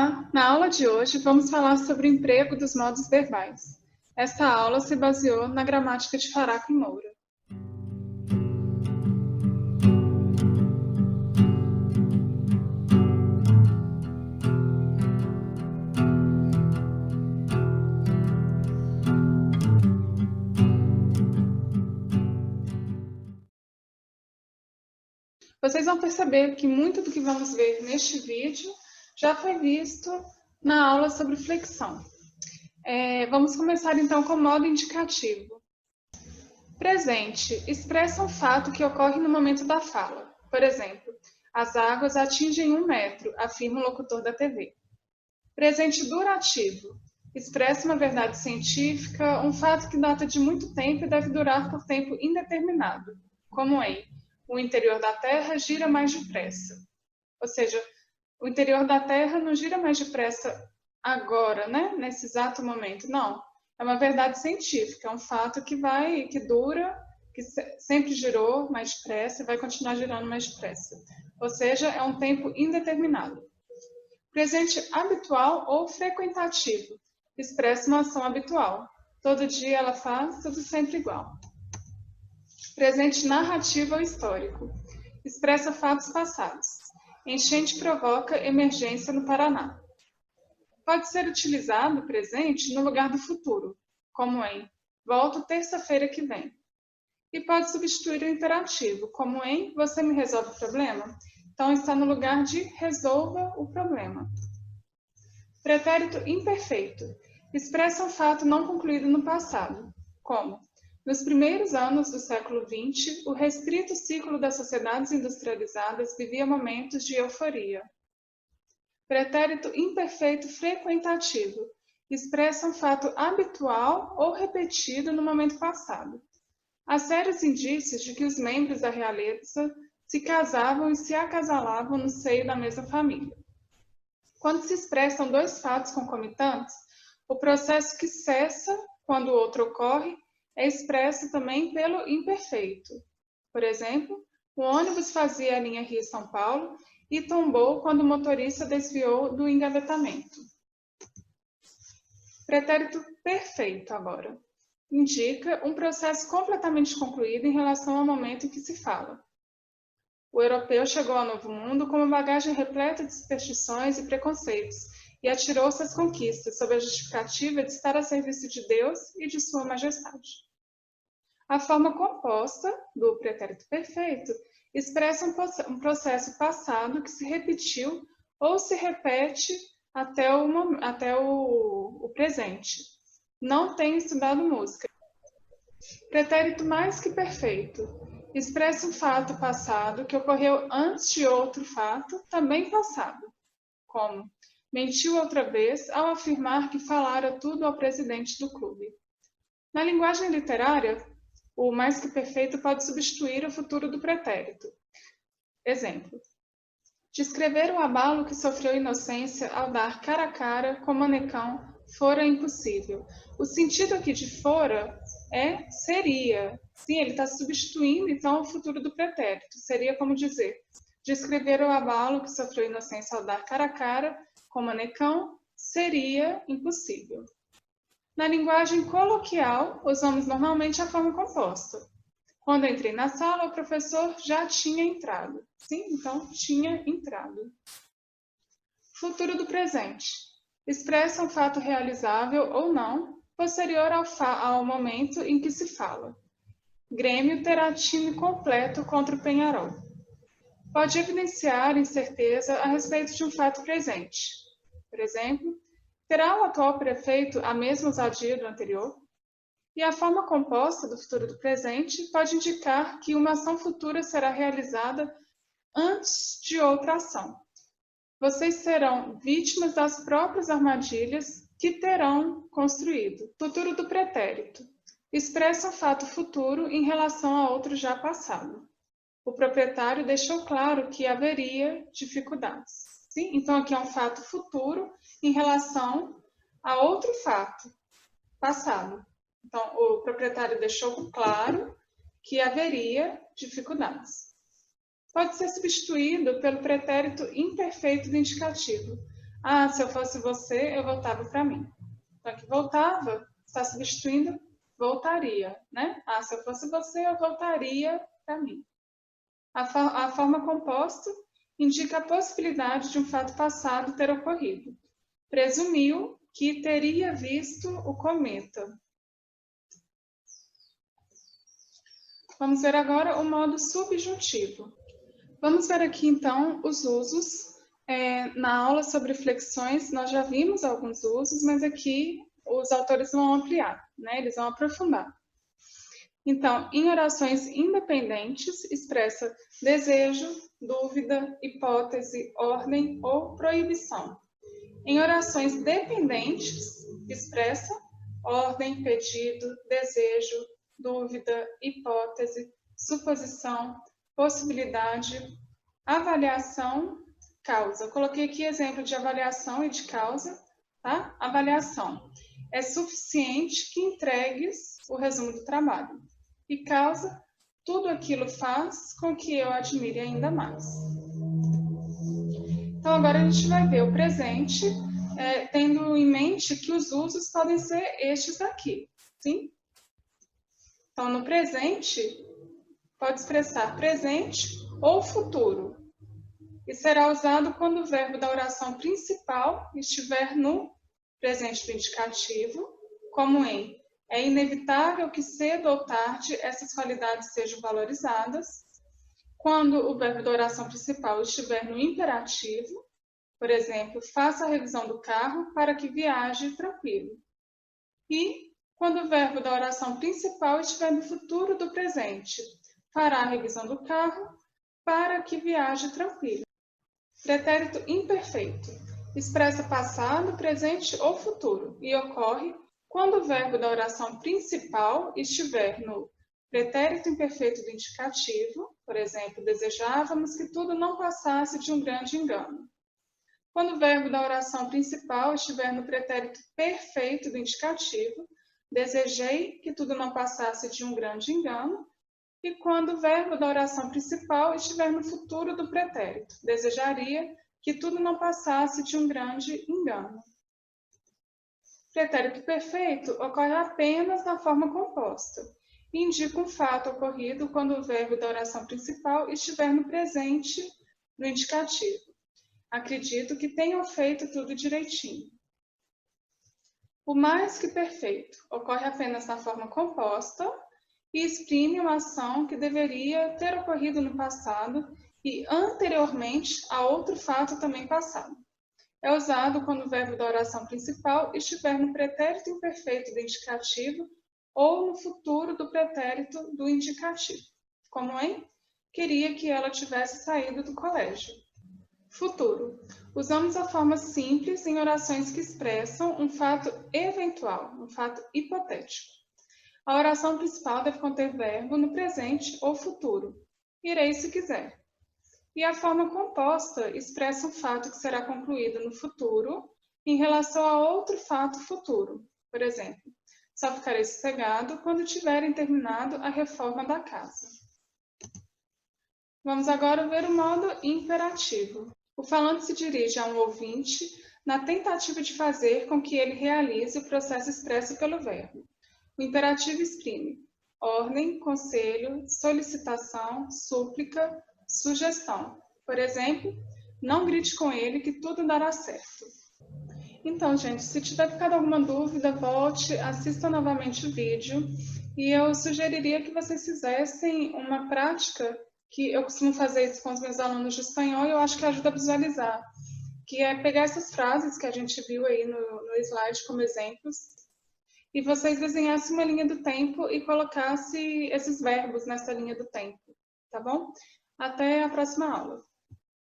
Olá! Na aula de hoje vamos falar sobre o emprego dos modos verbais. Esta aula se baseou na gramática de Faraco e Moura. Vocês vão perceber que muito do que vamos ver neste vídeo já foi visto na aula sobre flexão. Vamos começar então com o modo indicativo. Presente expressa um fato que ocorre no momento da fala. Por exemplo, as águas atingem 1 metro, afirma o locutor da TV. Presente durativo expressa uma verdade científica, um fato que data de muito tempo e deve durar por tempo indeterminado, como em o interior da Terra gira mais depressa. Ou seja, o interior da Terra não gira mais depressa agora, né? Nesse exato momento. Não. É uma verdade científica, é um fato que dura, que sempre girou mais depressa e vai continuar girando mais depressa. Ou seja, é um tempo indeterminado. Presente habitual ou frequentativo expressa uma ação habitual. Todo dia ela faz, tudo sempre igual. Presente narrativo ou histórico expressa fatos passados. Enchente provoca emergência no Paraná. Pode ser utilizado presente no lugar do futuro, como em volto terça-feira que vem. E pode substituir o imperativo, como em você me resolve o problema? Então está no lugar de resolva o problema. Pretérito imperfeito expressa um fato não concluído no passado, como nos primeiros anos do século XX, o restrito ciclo das sociedades industrializadas vivia momentos de euforia. Pretérito imperfeito frequentativo expressa um fato habitual ou repetido no momento passado. Há sérios indícios de que os membros da realeza se casavam e se acasalavam no seio da mesma família. Quando se expressam dois fatos concomitantes, o processo que cessa quando o outro ocorre é expresso também pelo imperfeito. Por exemplo, o ônibus fazia a linha Rio-São Paulo e tombou quando o motorista desviou do engavetamento. Pretérito perfeito agora. Indica um processo completamente concluído em relação ao momento em que se fala. O europeu chegou ao Novo Mundo com uma bagagem repleta de superstições e preconceitos e atirou-se às conquistas sob a justificativa de estar a serviço de Deus e de Sua Majestade. A forma composta do pretérito perfeito expressa um processo passado que se repetiu ou se repete até o presente. Não tenho estudado música. Pretérito mais que perfeito expressa um fato passado que ocorreu antes de outro fato, também passado, como mentiu outra vez ao afirmar que falara tudo ao presidente do clube. Na linguagem literária, o mais que perfeito pode substituir o futuro do pretérito. Exemplo. Descrever o abalo que sofreu Inocência ao dar cara a cara com Manecão fora impossível. O sentido aqui de fora é seria. Sim, ele está substituindo, então, o futuro do pretérito. Seria como dizer, descrever o abalo que sofreu Inocência ao dar cara a cara com Manecão seria impossível. Na linguagem coloquial, usamos normalmente a forma composta. Quando entrei na sala, o professor já tinha entrado. Sim, então, tinha entrado. Futuro do presente. Expressa um fato realizável ou não, posterior ao momento em que se fala. Grêmio terá time completo contra o Penharol. Pode evidenciar incerteza a respeito de um fato presente. Por exemplo, terá o atual prefeito a mesma ousadia do anterior? E a forma composta do futuro do presente pode indicar que uma ação futura será realizada antes de outra ação. Vocês serão vítimas das próprias armadilhas que terão construído. Futuro do pretérito. Expressa um fato futuro em relação a outro já passado. O proprietário deixou claro que haveria dificuldades. Sim? Então, aqui é um fato futuro em relação a outro fato passado. Então, o proprietário deixou claro que haveria dificuldades. Pode ser substituído pelo pretérito imperfeito do indicativo. Ah, se eu fosse você, eu voltava para mim. Então, aqui voltava está substituindo voltaria, né? Ah, se eu fosse você, eu voltaria para mim. A forma composta indica a possibilidade de um fato passado ter ocorrido. Presumiu que teria visto o cometa. Vamos ver agora o modo subjuntivo. Vamos ver aqui, então, os usos. Na aula sobre flexões, nós já vimos alguns usos, mas aqui os autores vão ampliar, né? Eles vão aprofundar. Então, em orações independentes, expressa desejo, dúvida, hipótese, ordem ou proibição. Em orações dependentes, expressa ordem, pedido, desejo, dúvida, hipótese, suposição, possibilidade, avaliação, causa. Coloquei aqui exemplo de avaliação e de causa, tá? Avaliação. É suficiente que entregues o resumo do trabalho. E causa, tudo aquilo faz com que eu admire ainda mais. Então, agora a gente vai ver o presente, tendo em mente que os usos podem ser estes aqui, sim? Então, no presente, pode expressar presente ou futuro. E será usado quando o verbo da oração principal estiver no presente do indicativo, como em é inevitável que cedo ou tarde essas qualidades sejam valorizadas. Quando o verbo da oração principal estiver no imperativo, por exemplo, faça a revisão do carro para que viaje tranquilo. E quando o verbo da oração principal estiver no futuro do presente, fará a revisão do carro para que viaje tranquilo. Pretérito imperfeito. Expressa passado, presente ou futuro e ocorre quando o verbo da oração principal estiver no pretérito imperfeito do indicativo, por exemplo, desejávamos que tudo não passasse de um grande engano. Quando o verbo da oração principal estiver no pretérito perfeito do indicativo, desejei que tudo não passasse de um grande engano. E quando o verbo da oração principal estiver no futuro do pretérito, desejaria que tudo não passasse de um grande engano. Pretérito perfeito ocorre apenas na forma composta e indica um fato ocorrido quando o verbo da oração principal estiver no presente do indicativo. Acredito que tenham feito tudo direitinho. O mais que perfeito ocorre apenas na forma composta e exprime uma ação que deveria ter ocorrido no passado e anteriormente a outro fato também passado. É usado quando o verbo da oração principal estiver no pretérito imperfeito do indicativo ou no futuro do pretérito do indicativo, como em queria que ela tivesse saído do colégio. Futuro. Usamos a forma simples em orações que expressam um fato eventual, um fato hipotético. A oração principal deve conter verbo no presente ou futuro. Irei se quiser. E a forma composta expressa um fato que será concluído no futuro em relação a outro fato futuro. Por exemplo, só ficarei sossegado quando tiverem terminado a reforma da casa. Vamos agora ver o modo imperativo. O falante se dirige a um ouvinte na tentativa de fazer com que ele realize o processo expresso pelo verbo. O imperativo exprime ordem, conselho, solicitação, súplica, sugestão. Por exemplo, não grite com ele que tudo dará certo. Então, gente, se tiver ficado alguma dúvida, volte, assista novamente o vídeo e eu sugeriria que vocês fizessem uma prática que eu costumo fazer isso com os meus alunos de espanhol e eu acho que ajuda a visualizar, que é pegar essas frases que a gente viu aí no slide como exemplos e vocês desenhassem uma linha do tempo e colocassem esses verbos nessa linha do tempo, tá bom? Até a próxima aula.